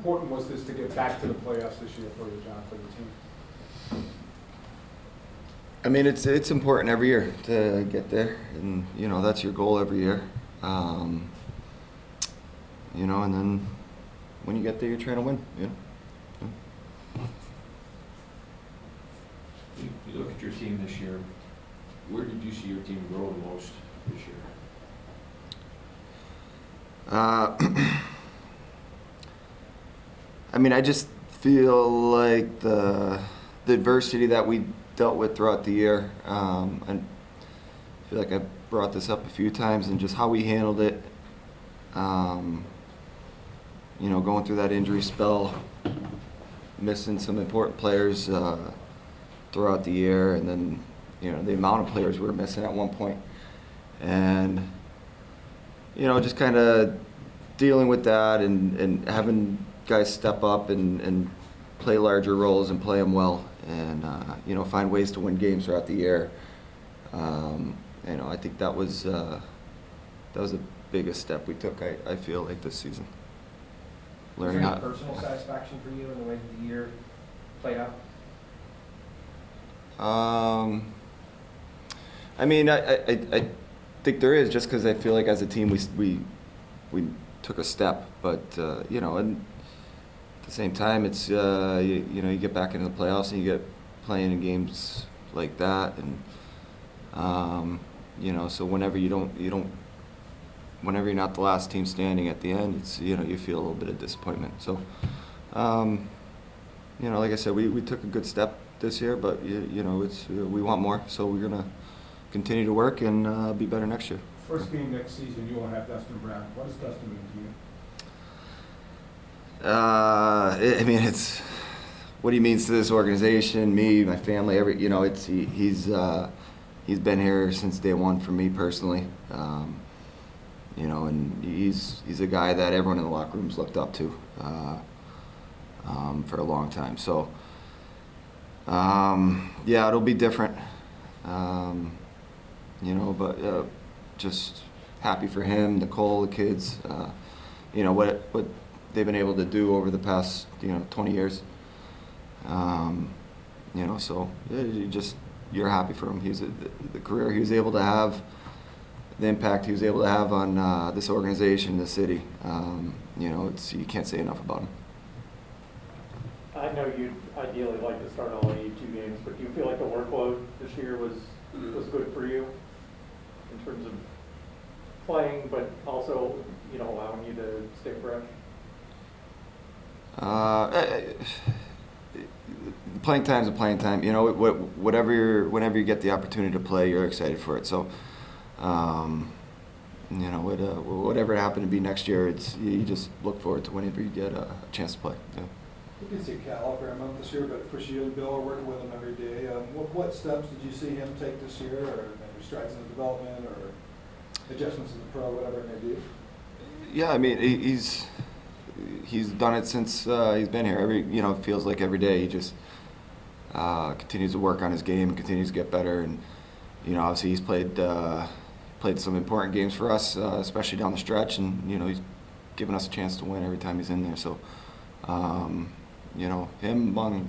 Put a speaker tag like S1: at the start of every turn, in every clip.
S1: important was this to get back to the playoffs this year for you, John, for the team?
S2: I mean, it's important every year to get there, and you know that's your goal every year. You know, and then when you get there, you're trying to win. You know.
S3: You look at your team this year. Where did you see your team grow the most this year?
S2: I mean, I just feel like the adversity that we dealt with throughout the year. I feel like I brought this up a few times, and just how we handled it. You know, going through that injury spell, missing some important players throughout the year, and then you know the amount of players we were missing at one point, and you know just kind of dealing with that and having guys step up and play larger roles and play them well, and you know find ways to win games throughout the year. You know, I think that was the biggest step we took. I feel like this season.
S4: Was there any personal satisfaction for you in the way that the year played out?
S2: I mean, I think there is, just because I feel like as a team we took a step, but you know, and at the same time, it's you know you get back into the playoffs and you get playing in games like that, and you know, so whenever whenever you're not the last team standing at the end, it's you know you feel a little bit of disappointment. So, you know, like I said, we took a good step this year, but you know it's we want more, so we're gonna continue to work and be better next year.
S1: First game next season, you won't have Dustin Brown. What does Dustin mean to you?
S2: I mean, it's what he means to this organization, me, my family, you know, he's been here since day one for me personally. You know, and he's a guy that everyone in the locker room's looked up to for a long time. So, yeah, it'll be different. You know, but just happy for him, Nicole, the kids. You know what they've been able to do over the past 20 years. You know, so you're happy for him. The career he was able to have. The impact he was able to have on this organization, the city, you know, you can't say enough about him.
S5: I know you'd ideally like to start all 82 games, but do you feel like the workload this year was good for you in terms of playing, but also, you know, allowing you to stay fresh?
S2: Playing time's a playing time. You know, whenever you get the opportunity to play, you're excited for it. So. You know, whatever it happened to be next year, you just look forward to whenever you get a chance to play. Yeah.
S6: You can see Cal for a month this year, but of course you and Bill are working with him every day. What steps did you see him take this year, or maybe strides in the development, or adjustments in the pro, whatever it may be?
S2: Yeah, I mean he's done it since he's been here. It feels like every day he just continues to work on his game, continues to get better, and you know obviously he's played some important games for us, especially down the stretch, and you know he's given us a chance to win every time he's in there. So, you know, him among a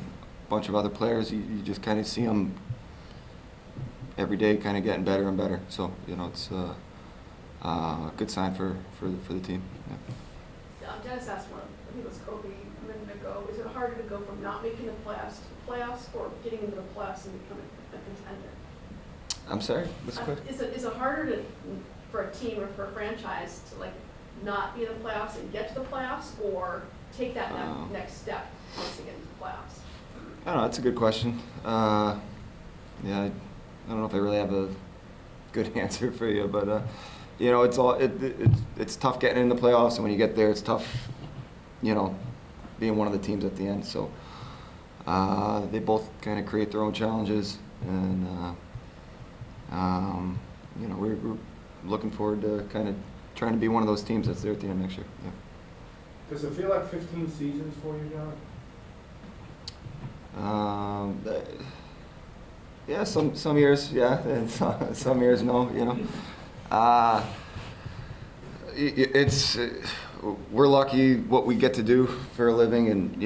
S2: bunch of other players, you just kind of see him every day, kind of getting better and better. So, you know, it's a good sign for the team. Yeah.
S7: Dennis asked one, I think it was Kobe a minute ago. Is it harder to go from not making the playoffs or getting into the playoffs and becoming a contender?
S2: I'm sorry, what's the question?
S7: Is it harder for a team or for a franchise to like not be in the playoffs and get to the playoffs, or take that next step once they get into the playoffs?
S2: I don't know. That's a good question. Yeah, I don't know if I really have a good answer for you, but you know, it's tough getting in the playoffs, and when you get there, it's tough. You know, being one of the teams at the end. So they both kind of create their own challenges, and. You know, we're looking forward to kind of trying to be one of those teams that's there at the end next year. Yeah.
S1: Does it feel like 15 seasons for you, John?
S2: Yeah, some years, yeah, and some years no. You know, it's we're lucky what we get to do for a living, and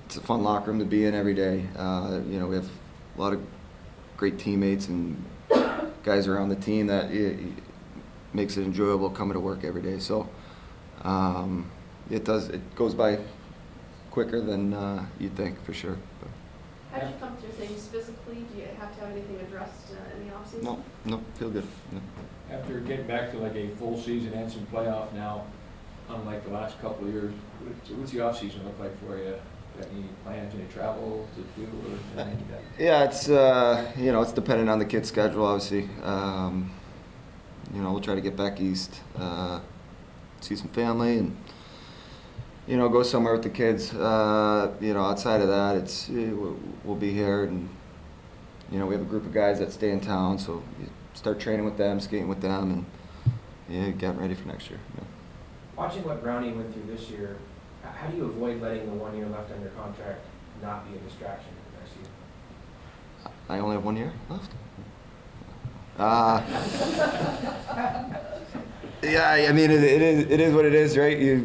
S2: it's a fun locker room to be in every day. We have a lot of great teammates and guys around the team that makes it enjoyable coming to work every day. So it goes by quicker than you'd think, for sure. But
S7: How'd you come to things physically? Do you have to have anything addressed in the offseason?
S2: no, feel good. No.
S3: After getting back to like a full season and some playoff now, unlike the last couple of years, what's the offseason look like for you? Got any plans, any travel to do or anything like that?
S2: Yeah, it's dependent on the kid's schedule, obviously. We'll try to get back east, see some family, and go somewhere with the kids. Outside of that, we'll be here, and we have a group of guys that stay in town, so you start training with them, skating with them, and getting ready for next year. Yeah.
S4: Watching what Brownie went through this year, how do you avoid letting the 1 year left on your contract not be a distraction for next year?
S2: I only have 1 year left. Yeah, I mean, it is what it is, right?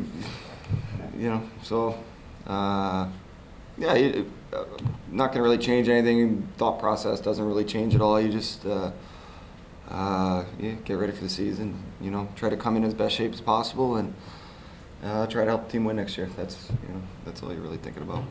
S2: Not gonna really change anything. Thought process doesn't really change at all. You just get ready for the season. Try to come in as best shape as possible, and try to help the team win next year. That's all you're really thinking about.